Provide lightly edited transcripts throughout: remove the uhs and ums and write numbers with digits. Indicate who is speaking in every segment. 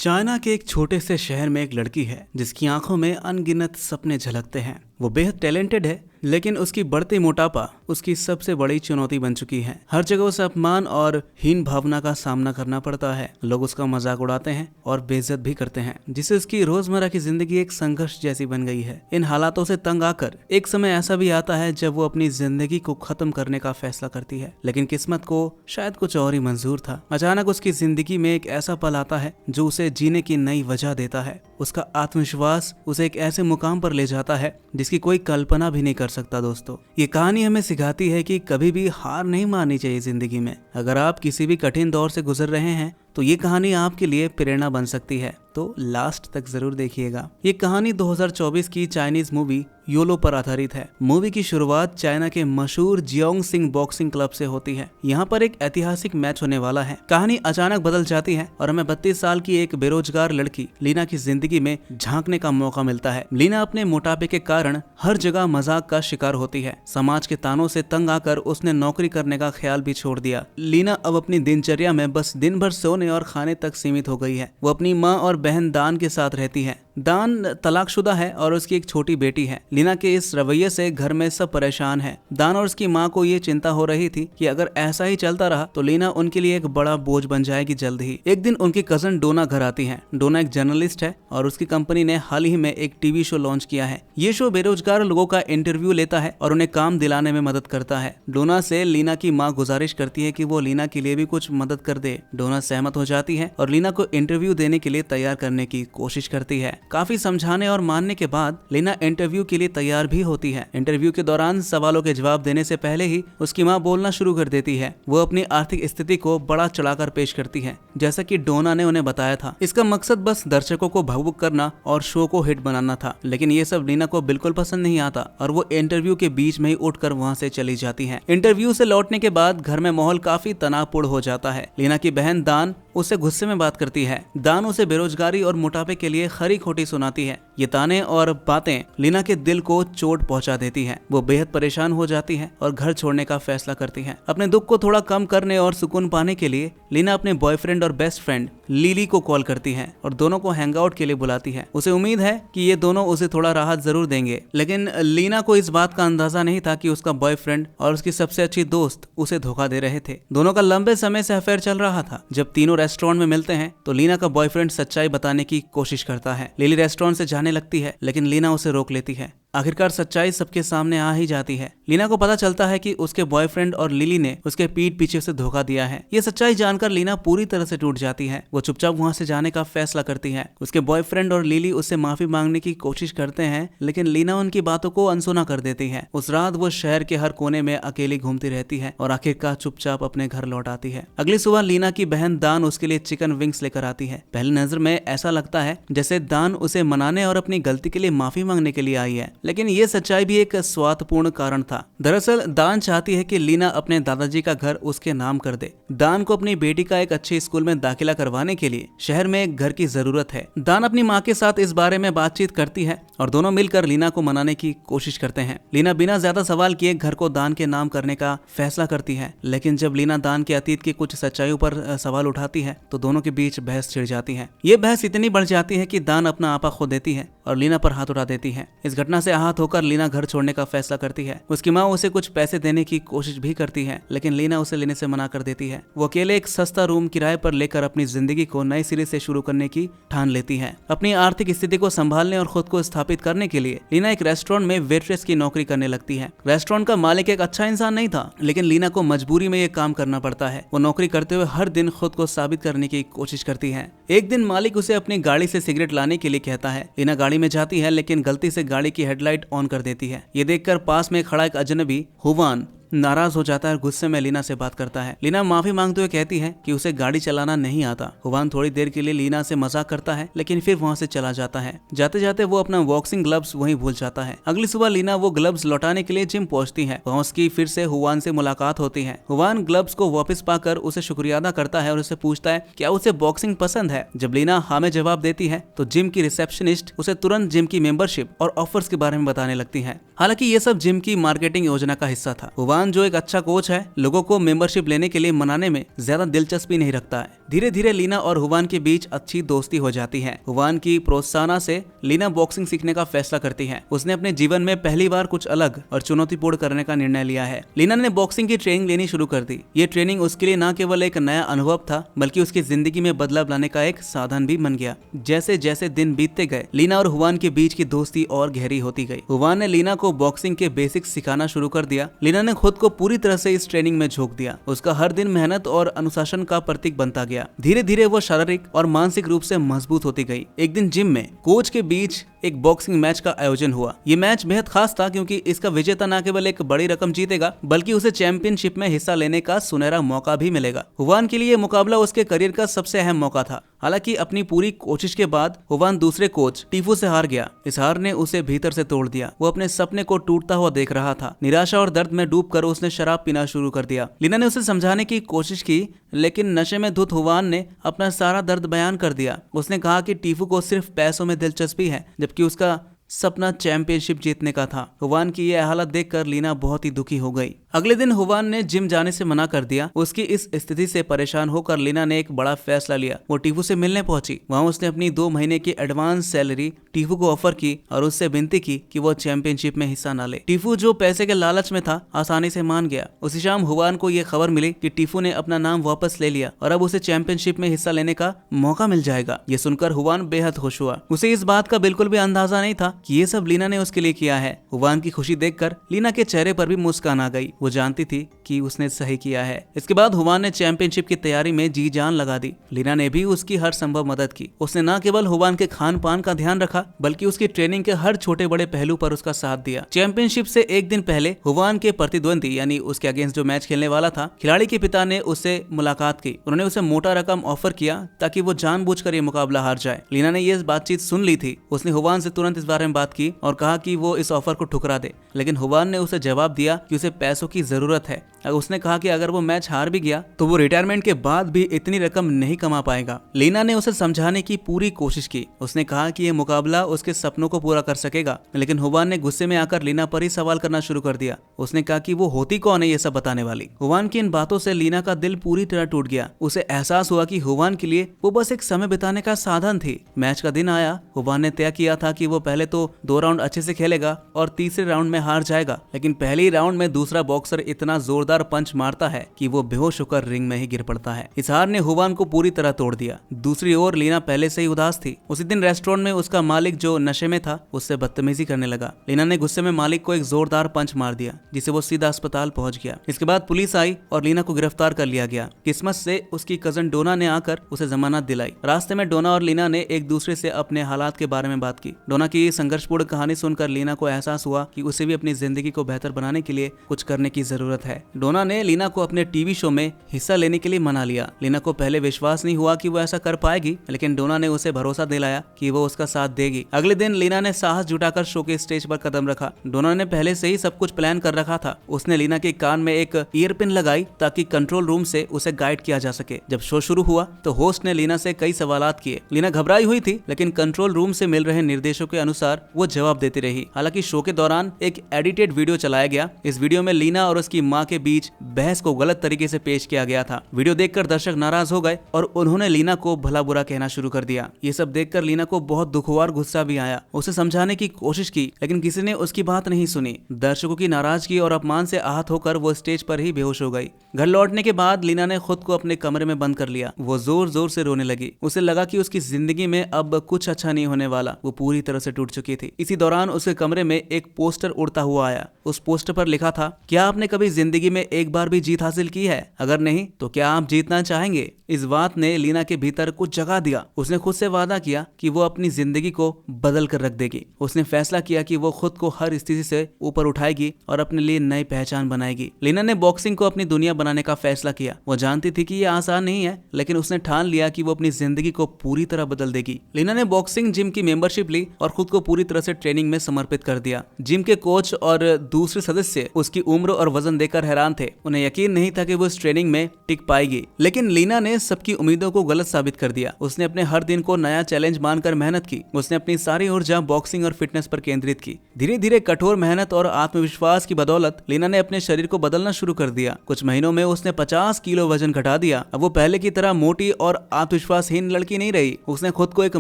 Speaker 1: China के एक छोटे से शहर में एक लड़की है जिसकी आंखों में अनगिनत सपने झलकते हैं। वो बेहद टैलेंटेड है, लेकिन उसकी बढ़ती मोटापा उसकी सबसे बड़ी चुनौती बन चुकी है। हर जगह उसे अपमान और हीन भावना का सामना करना पड़ता है। लोग उसका मजाक उड़ाते हैं और बेइज्जत भी करते हैं, जिससे उसकी रोजमर्रा की जिंदगी एक संघर्ष जैसी बन गई है। इन हालातों से तंग आकर एक समय ऐसा भी आता है जब वो अपनी जिंदगी को खत्म करने का फैसला करती है, लेकिन किस्मत को शायद कुछ और ही मंजूर था। अचानक उसकी जिंदगी में एक ऐसा पल आता है जो उसे जीने की नई वजह देता है। उसका आत्मविश्वास उसे एक ऐसे मुकाम पर ले जाता है जिसकी कोई कल्पना भी नहीं कर सकता। दोस्तों, ये कहानी हमें सिखाती है कि कभी भी हार नहीं माननी चाहिए जिंदगी में। अगर आप किसी भी कठिन दौर से गुजर रहे हैं तो ये कहानी आपके लिए प्रेरणा बन सकती है, तो लास्ट तक जरूर देखिएगा। ये कहानी 2024 की चाइनीज मूवी योलो पर आधारित है। मूवी की शुरुआत चाइना के मशहूर जियोंग सिंह बॉक्सिंग क्लब से होती है। यहाँ पर एक ऐतिहासिक मैच होने वाला है। कहानी अचानक बदल जाती है और हमें 32 साल की एक बेरोजगार लड़की लीना की जिंदगी में झांकने का मौका मिलता है। लीना अपने मोटापे के कारण हर जगह मजाक का शिकार होती है। समाज के तानों से तंग आकर उसने नौकरी करने का ख्याल भी छोड़ दिया। लीना अब अपनी दिनचर्या में बस दिन भर सोने और खाने तक सीमित हो गई है। वो अपनी माँ और बहन दान के साथ रहती है। दान तलाकशुदा है और उसकी एक छोटी बेटी है। लीना के इस रवैये से घर में सब परेशान है। दान और उसकी माँ को ये चिंता हो रही थी कि अगर ऐसा ही चलता रहा तो लीना उनके लिए एक बड़ा बोझ बन जाएगी जल्द ही। एक दिन उनकी कजन डोना घर आती है। डोना एक जर्नलिस्ट है और उसकी कंपनी ने हाल ही में एक टीवी शो लॉन्च किया है। ये शो बेरोजगार लोगों का इंटरव्यू लेता है और उन्हें काम दिलाने में मदद करता है। डोना से लीना की माँ गुजारिश करती है कि वो लीना के लिए भी कुछ मदद कर दे। डोना सहमत हो जाती है और लीना को इंटरव्यू देने के लिए तैयार करने की कोशिश करती है। काफी समझाने और मानने के बाद लीना इंटरव्यू के लिए तैयार भी होती है। इंटरव्यू के दौरान सवालों के जवाब देने से पहले ही उसकी माँ बोलना शुरू कर देती है। वो अपनी आर्थिक स्थिति को बड़ा चढ़ाकर पेश करती है, जैसा कि डोना ने उन्हें बताया था। इसका मकसद बस दर्शकों को भावुक करना और शो को हिट बनाना था, लेकिन ये सब लीना को बिल्कुल पसंद नहीं आता और वो इंटरव्यू के बीच में ही उठकर वहाँ से चली जाती है। इंटरव्यू से लौटने के बाद घर में माहौल काफी तनावपूर्ण हो जाता है। लीना की बहन दान उससे गुस्से में बात करती है। दान उसे बेरोजगारी और मोटापे के लिए खरी खोटी सुनाती है। ये ताने और बातें लीना के दिल को चोट पहुंचा देती हैं। वो बेहद परेशान हो जाती है और घर छोड़ने का फैसला करती है। अपने दुख को थोड़ा कम करने और सुकून पाने के लिए लीना अपने बॉयफ्रेंड और बेस्ट फ्रेंड लिली को कॉल करती है और दोनों को हैंगआउट के लिए बुलाती है। उसे उम्मीद है कि ये दोनों उसे थोड़ा राहत जरूर देंगे, लेकिन लीना को इस बात का अंदाजा नहीं था कि उसका बॉयफ्रेंड और उसकी सबसे अच्छी दोस्त उसे धोखा दे रहे थे। दोनों का लंबे समय से अफेयर चल रहा था। जब तीनों रेस्टोरेंट में मिलते हैं तो लीना का बॉयफ्रेंड सच्चाई बताने की कोशिश करता है। लिली रेस्टोरेंट से जाने लगती है, लेकिन लीना उसे रोक लेती है। आखिरकार सच्चाई सबके सामने आ ही जाती है। लीना को पता चलता है कि उसके बॉयफ्रेंड और लिली ने उसके पीठ पीछे से धोखा दिया है। ये सच्चाई जानकर लीना पूरी तरह से टूट जाती है। वो चुपचाप वहाँ से जाने का फैसला करती है। उसके बॉयफ्रेंड और लिली उससे माफी मांगने की कोशिश करते हैं, लेकिन लीना उनकी बातों को अनसुना कर देती है। उस रात वो शहर के हर कोने में अकेली घूमती रहती है और आखिरकार चुपचाप अपने घर लौट आती है। अगली सुबह लीना की बहन दान उसके लिए चिकन विंग्स लेकर आती है। पहली नजर में ऐसा लगता है जैसे दान उसे मनाने और अपनी गलती के लिए माफी मांगने के लिए आई है, लेकिन ये सच्चाई भी एक स्वार्थपूर्ण कारण था। दरअसल दान चाहती है कि लीना अपने दादाजी का घर उसके नाम कर दे। दान को अपनी बेटी का एक अच्छे स्कूल में दाखिला करवाने के लिए शहर में एक घर की जरूरत है। दान अपनी माँ के साथ इस बारे में बातचीत करती है और दोनों मिलकर लीना को मनाने की कोशिश करते हैं। लीना बिना ज्यादा सवाल किए घर को दान के नाम करने का फैसला करती है, लेकिन जब लीना दान के अतीत की कुछ सच्चाइयों पर सवाल उठाती है तो दोनों के बीच बहस छिड़ जाती है। ये बहस इतनी बढ़ जाती है कि दान अपना आपा खो देती है और लीना पर हाथ उठा देती है। इस घटना से आहत होकर लीना घर छोड़ने का फैसला करती है। उसकी माँ उसे कुछ पैसे देने की कोशिश भी करती है, लेकिन लीना उसे लेने से मना कर देती है। वो अकेले एक सस्ता रूम किराए पर लेकर अपनी जिंदगी को नए सिरे से शुरू करने की ठान लेती है। अपनी आर्थिक स्थिति को संभालने और खुद को स्थापित करने के लिए लीना एक रेस्टोरेंट में वेट्रेस की नौकरी करने लगती है। रेस्टोरेंट का मालिक एक अच्छा इंसान नहीं था, लेकिन लीना को मजबूरी में ये काम करना पड़ता है। वो नौकरी करते हुए हर दिन खुद को साबित करने की कोशिश करती है। एक दिन मालिक उसे अपनी गाड़ी से सिगरेट लाने के लिए कहता है। लीना गाड़ी में जाती है, लेकिन गलती से गाड़ी की हेडलाइट ऑन कर देती है। ये देखकर पास में खड़ा एक अजनबी हुवान नाराज हो जाता है और गुस्से में लीना से बात करता है। लीना माफी मांगते हुए कहती है कि उसे गाड़ी चलाना नहीं आता। हुवान थोड़ी देर के लिए लीना से मजाक करता है, लेकिन फिर वहाँ से चला जाता है। जाते जाते वो अपना बॉक्सिंग ग्लव्स वहीं भूल जाता है। अगली सुबह लीना वो ग्लव्स लौटाने के लिए जिम पहुंचती है। वहाँ उसकी फिर से हुवान से मुलाकात होती है। हुवान ग्लव्स को वापस पाकर उसे शुक्रिया अदा करता है और उसे पूछता है क्या उसे बॉक्सिंग पसंद है। जब लीना हाँ में जवाब देती है तो जिम की रिसेप्शनिस्ट उसे तुरंत जिम की मेंबरशिप और ऑफर्स के बारे में बताने लगती है। हालांकि ये सब जिम की मार्केटिंग योजना का हिस्सा था। हुवान हुवान जो एक अच्छा कोच है, लोगों को मेंबरशिप लेने के लिए मनाने में ज्यादा दिलचस्पी नहीं रखता है। धीरे धीरे लीना और हुवान के बीच अच्छी दोस्ती हो जाती है। हुवान की प्रोत्साहन से लीना बॉक्सिंग सीखने का फैसला करती है। उसने अपने जीवन में पहली बार कुछ अलग और चुनौतीपूर्ण करने का निर्णय लिया है। लीना ने बॉक्सिंग की ट्रेनिंग लेनी शुरू कर दी। ये ट्रेनिंग उसके लिए न केवल एक नया अनुभव था, बल्कि उसकी जिंदगी में बदलाव लाने का एक साधन भी बन गया। जैसे जैसे दिन बीतते गए, लीना और हुवान के बीच की दोस्ती और गहरी होती गई। हुवान ने लीना को बॉक्सिंग के बेसिक्स सिखाना शुरू कर दिया। लीना ने खुद को पूरी तरह से इस ट्रेनिंग में झोंक दिया। उसका हर दिन मेहनत और अनुशासन का प्रतीक बनता गया। धीरे धीरे वो शारीरिक और मानसिक रूप से मजबूत होती गई। एक दिन जिम में कोच के बीच एक बॉक्सिंग मैच का आयोजन हुआ। ये मैच बेहद खास था, क्योंकि इसका विजेता न केवल एक बड़ी रकम जीतेगा, बल्कि उसे चैंपियनशिप में हिस्सा लेने का सुनहरा मौका भी मिलेगा। हुवान के लिए ये मुकाबला उसके करियर का सबसे अहम मौका था। हालांकि अपनी पूरी कोशिश के बाद हुवान दूसरे कोच टीफू से हार गया। इस हार ने उसे भीतर से तोड़ दिया। वो अपने सपने को टूटता हुआ देख रहा था। निराशा और दर्द में डूबकर उसने शराब पीना शुरू कर दिया। लीना ने उसे समझाने की कोशिश की, लेकिन नशे में धुत हुवान ने अपना सारा दर्द बयान कर दिया। उसने कहा कि टीफू को सिर्फ पैसों में दिलचस्पी है, जबकि उसका सपना चैंपियनशिप जीतने का था। हुवान की यह हालत देखकर लीना बहुत ही दुखी हो गई। अगले दिन हुवान ने जिम जाने से मना कर दिया। उसकी इस स्थिति से परेशान होकर लीना ने एक बड़ा फैसला लिया। वो टीफू से मिलने पहुंची। वहां उसने अपनी 2 महीने की एडवांस सैलरी टीफू को ऑफर की और उससे विनती की कि वो चैंपियनशिप में हिस्सा न ले। टीफू, जो पैसे के लालच में था, आसानी से मान गया। उसी शाम हुवान को यह खबर मिली कि टीफू ने अपना नाम वापस ले लिया और अब उसे चैंपियनशिप में हिस्सा लेने का मौका मिल जाएगा। ये सुनकर हुवान बेहद खुश हुआ। उसे इस बात का बिल्कुल भी अंदाजा नहीं था कि ये सब लीना ने उसके लिए किया है। हुवान की खुशी देखकर लीना के चेहरे पर भी मुस्कान आ गई। वो जानती थी कि उसने सही किया है। इसके बाद हुवान ने चैंपियनशिप की तैयारी में जी जान लगा दी। लीना ने भी उसकी हर संभव मदद की। उसने न केवल हुवान के खान पान का ध्यान रखा, बल्कि उसकी ट्रेनिंग के हर छोटे बड़े पहलू पर उसका साथ दिया। चैंपियनशिप से एक दिन पहले हुवान के प्रतिद्वंदी, यानी उसके अगेंस्ट जो मैच खेलने वाला था, खिलाड़ी के पिता ने उससे मुलाकात की। उन्होंने उसे मोटा रकम ऑफर किया ताकि वो जानबूझकर ये मुकाबला हार जाए। लीना ने ये बातचीत सुन ली थी। उसने हुवान से तुरंत इस बारे में बात की और कहा कि वो इस ऑफर को ठुकरा दे, लेकिन हुवान ने उसे जवाब दिया कि उसे पैसों की जरूरत है। उसने कहा कि अगर वो मैच हार भी गया तो वो रिटायरमेंट के बाद भी इतनी रकम नहीं कमा पाएगा। लीना ने उसे समझाने की पूरी कोशिश की। उसने कहा कि यह मुकाबला उसके सपनों को पूरा कर सकेगा, लेकिन हुवान ने गुस्से में आकर लीना पर ही सवाल करना शुरू कर दिया। उसने कहा कि वो होती कौन है ये सब बताने वाली। हुवान की इन बातों से लीना का दिल पूरी तरह टूट गया। उसे एहसास हुआ कि हुवान के लिए वो बस एक समय बिताने का साधन थी। मैच का दिन आया। हुवान ने तय किया था कि वो पहले तो 2 राउंड अच्छे से खेलेगा और तीसरे राउंड में हार जाएगा, लेकिन पहले ही राउंड में दूसरा बॉक्सर इतना जोरदार पंच मारता है कि वो बेहोश होकर रिंग में ही गिर पड़ता है। इस हार ने हुवान को पूरी तरह तोड़ दिया। दूसरी ओर लीना पहले से ही उदास थी। उसी दिन रेस्टोरेंट में उसका मालिक, जो नशे में था, उससे बदतमीजी करने लगा। लीना ने गुस्से में मालिक को एक जोरदार पंच मार दिया, जिसे वो सीधा अस्पताल पहुंच गया। इसके बाद पुलिस आई और लीना को गिरफ्तार कर लिया गया। किस्मत से उसकी कजन डोना ने आकर उसे जमानत दिलाई। रास्ते में डोना और लीना ने एक दूसरे से अपने हालात के बारे में बात की। डोना की संघर्षपूर्ण कहानी सुनकर लीना को एहसास हुआ कि उसे भी अपनी जिंदगी को बेहतर बनाने के लिए कुछ करने की जरूरत है। डोना ने लीना को अपने टीवी शो में हिस्सा लेने के लिए मना लिया। लीना को पहले विश्वास नहीं हुआ कि वो ऐसा कर पाएगी, लेकिन डोना ने उसे भरोसा दिलाया कि वो उसका साथ देगी। अगले दिन लीना ने साहस जुटाकर शो के स्टेज पर कदम रखा। डोना ने पहले से ही सब कुछ प्लान कर रखा था। उसने लीना के कान में एक ईयरपिन लगाई ताकि कंट्रोल रूम से उसे गाइड किया जा सके। जब शो शुरू हुआ तो होस्ट ने लीना से कई सवालात किए। लीना घबराई हुई थी, लेकिन कंट्रोल रूम से मिल रहे निर्देशों के अनुसार वो जवाब देती रही। हालांकि शो के दौरान एक एडिटेड वीडियो चलाया गया। इस वीडियो में लीना और उसकी मां के बीच बहस को गलत तरीके से पेश किया गया था। वीडियो देखकर दर्शक नाराज हो गए और उन्होंने लीना को भला बुरा कहना शुरू कर दिया। ये सब देखकर लीना को बहुत दुख हुआ और गुस्सा भी आया। उसे समझाने की कोशिश की, लेकिन किसी ने उसकी बात नहीं सुनी। दर्शकों की नाराजगी और अपमान से आहत होकर वो स्टेज पर ही बेहोश हो गई। घर लौटने के बाद लीना ने खुद को अपने कमरे में बंद कर लिया। वो जोर जोर से रोने लगी। उसे लगा कि उसकी जिंदगी में अब कुछ अच्छा नहीं होने वाला। वो पूरी तरह से टूट चुकी थी। इसी दौरान उसके कमरे में एक पोस्टर उड़ता हुआ आया। उस पोस्टर पर लिखा था, क्या आपने कभी जिंदगी में एक बार भी जीत हासिल की है? अगर नहीं तो क्या आप जीतना चाहेंगे? इस बात ने लीना के भीतर कुछ जगा दिया। उसने खुद से वादा किया कि वो अपनी जिंदगी को बदल कर रख देगी। उसने फैसला किया कि वो खुद को हर स्थिति से ऊपर उठाएगी और अपने लिए नई पहचान बनाएगी। लीना ने बॉक्सिंग को अपनी दुनिया बनाने का फैसला किया। वो जानती थी कि ये आसान नहीं है, लेकिन उसने ठान लिया कि वो अपनी जिंदगी को पूरी तरह बदल देगी। लीना ने बॉक्सिंग जिम की मेंबरशिप ली और खुद को पूरी तरह से ट्रेनिंग में समर्पित कर दिया। जिम के कोच और दूसरे सदस्य उसकी उम्र और वजन देखकर हैरान थे। उन्हें यकीन नहीं था कि वो इस ट्रेनिंग में टिक पाएगी, लेकिन लीना ने सबकी उम्मीदों को गलत साबित कर दिया। उसने अपने हर दिन को नया चैलेंज मानकर मेहनत की। उसने अपनी सारी ऊर्जा बॉक्सिंग और फिटनेस पर केंद्रित की। धीरे धीरे कठोर मेहनत और आत्मविश्वास की बदौलत लीना ने अपने शरीर को बदलना शुरू कर दिया। कुछ महीनों में उसने 50 किलो वजन घटा दिया। अब वो पहले की तरह मोटी और आत्मविश्वासहीन लड़की नहीं रही। उसने खुद को एक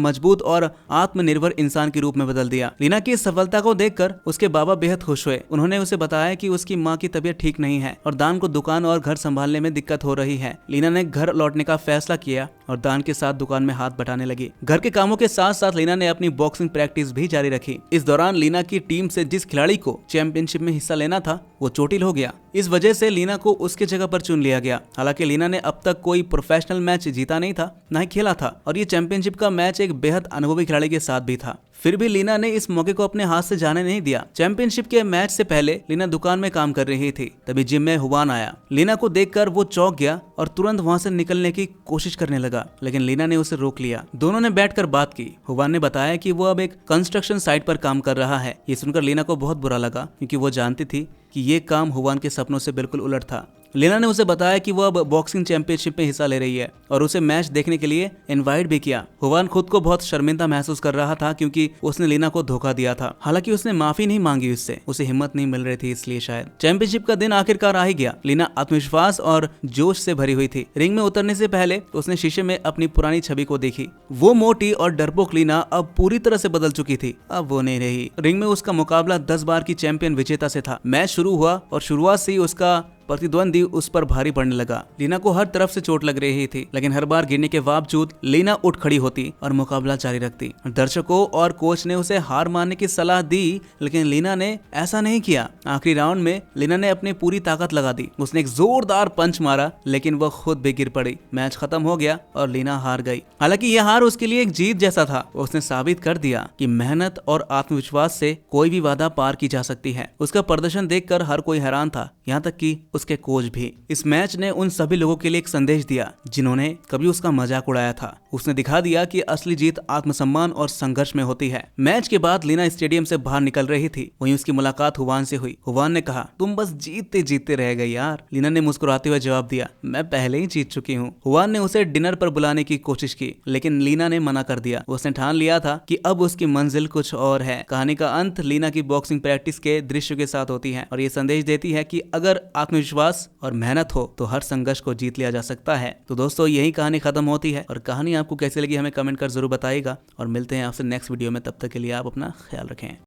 Speaker 1: मजबूत और आत्मनिर्भर इंसान के रूप में बदल दिया। लीना की इस सफलता को देखकर उसके बाबा बेहद खुश हुए। उन्होंने उसे बताया कि उसकी माँ की तबीयत ठीक नहीं है और दान को दुकान और घर संभालने में दिक्कत हो रही है। लीना ने घर लौटने का फैसला किया और दान के साथ दुकान में हाथ बटाने लगी। घर के कामों के साथ साथ लीना ने अपनी बॉक्सिंग प्रैक्टिस भी जारी रखी। इस दौरान लीना की टीम से जिस खिलाड़ी को चैंपियनशिप में हिस्सा लेना था वो चोटिल हो गया। इस वजह से लीना को उसके जगह पर चुन लिया गया। हालांकि लीना ने अब तक कोई प्रोफेशनल मैच जीता नहीं था, ना ही खेला था, और ये चैंपियनशिप का मैच एक बेहद अनुभवी खिलाड़ी के साथ भी था। फिर भी लीना ने इस मौके को अपने हाथ से जाने नहीं दिया। चैंपियनशिप के मैच से पहले लीना दुकान में काम कर रही थी। तभी जिम में हुवान आया। लीना को देखकर वो चौंक गया और तुरंत वहां से निकलने की कोशिश करने लगा, लेकिन लीना ने उसे रोक लिया। दोनों ने बैठकर बात की। हुवान ने बताया कि वो अब एक कंस्ट्रक्शन साइट पर काम कर रहा है। ये सुनकर लीना को बहुत बुरा लगा, क्योंकि वो जानती थी कि ये काम हुवान के सपनों से बिल्कुल उलट था। लीना ने उसे बताया कि वो अब बॉक्सिंग चैंपियनशिप में हिस्सा ले रही है और उसे मैच देखने के लिए इनवाइट भी किया। हुवान खुद को बहुत शर्मिंदा महसूस कर रहा था, क्योंकि उसने लीना को धोखा दिया था। हालांकि उसने माफी नहीं मांगी उससे, उसे हिम्मत नहीं मिल रही थी, इसलिए शायद। चैंपियनशिप का दिन आखिरकार आ ही गया। लीना आत्मविश्वास और जोश से भरी हुई थी। रिंग में उतरने से पहले उसने शीशे में अपनी पुरानी छवि को देखी। वो मोटी और डरपोक लीना अब पूरी तरह से बदल चुकी थी। अब वो नहीं रही। रिंग में उसका मुकाबला 10 बार की चैंपियन विजेता से था। मैच शुरू हुआ और शुरुआत से ही उसका प्रतिद्वंदी उस पर भारी पड़ने लगा। लीना को हर तरफ से चोट लग रही थी, लेकिन हर बार गिरने के बावजूद लीना उठ खड़ी होती और मुकाबला जारी रखती। दर्शकों और कोच ने उसे हार मानने की सलाह दी, लेकिन लीना ने ऐसा नहीं किया। आखिरी राउंड में लीना ने अपनी पूरी ताकत लगा दी। उसने एक जोरदार पंच मारा, लेकिन वह खुद भी गिर पड़ी। मैच खत्म हो गया और लीना हार गई। हालांकि यह हार उसके लिए एक जीत जैसा था। उसने साबित कर दिया कि मेहनत और आत्मविश्वास से कोई भी बाधा पार की जा सकती है। उसका प्रदर्शन देखकर हर कोई हैरान था, यहाँ तक कि उसके कोच भी। इस मैच ने उन सभी लोगों के लिए एक संदेश दिया जिन्होंने कभी उसका मजाक उड़ाया था। उसने दिखा दिया कि असली जीत आत्मसम्मान और संघर्ष में होती है। मैच के बाद लीना स्टेडियम से बाहर निकल रही थी। वहीं उसकी मुलाकात हुवान से हुई। हुवान ने कहा, तुम बस जीतते जीतते रह गई यार। लीना ने मुस्कुराते हुए जवाब दिया, मैं पहले ही जीत चुकी हूँ। हुवान ने उसे डिनर पर बुलाने की कोशिश की, लेकिन लीना ने मना कर दिया। उसने ठान लिया था कि अब उसकी मंजिल कुछ और है। कहानी का अंत लीना की बॉक्सिंग प्रैक्टिस के दृश्य के साथ होती है और ये संदेश देती है कि अगर आत्मविश्वास और मेहनत हो तो हर संघर्ष को जीत लिया जा सकता है। तो दोस्तों, यही कहानी खत्म होती है। और कहानी आपको कैसी लगी हमें कमेंट कर जरूर बताइएगा और मिलते हैं आपसे नेक्स्ट वीडियो में। तब तक के लिए आप अपना ख्याल रखें।